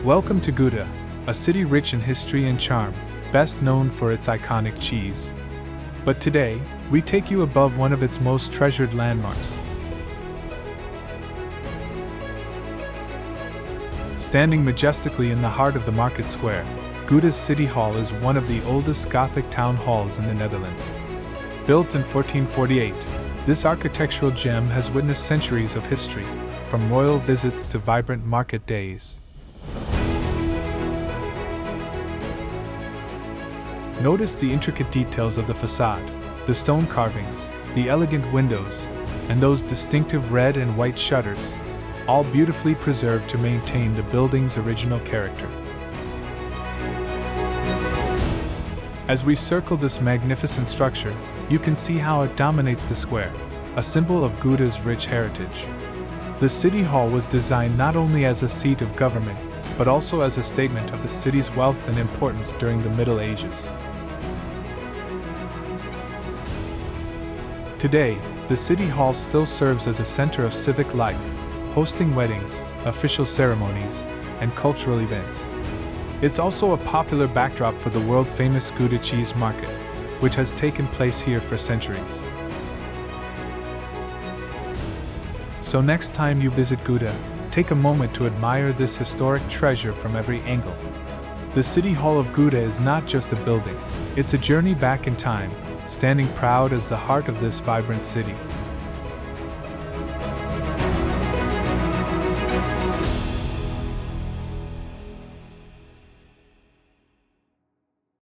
Welcome to Gouda, a city rich in history and charm, best known for its iconic cheese. But today, we take you above one of its most treasured landmarks. Standing majestically in the heart of the market square, Gouda's City Hall is one of the oldest Gothic town halls in the Netherlands. Built in 1448, this architectural gem has witnessed centuries of history, from royal visits to vibrant market days. Notice the intricate details of the façade, the stone carvings, the elegant windows, and those distinctive red and white shutters, all beautifully preserved to maintain the building's original character. As we circle this magnificent structure, you can see how it dominates the square, a symbol of Gouda's rich heritage. The City Hall was designed not only as a seat of government, but also as a statement of the city's wealth and importance during the Middle Ages. Today, the City Hall still serves as a center of civic life, hosting weddings, official ceremonies, and cultural events. It's also a popular backdrop for the world-famous Gouda cheese market, which has taken place here for centuries. So next time you visit Gouda, take a moment to admire this historic treasure from every angle. The City Hall of Gouda is not just a building, it's a journey back in time, standing proud as the heart of this vibrant city.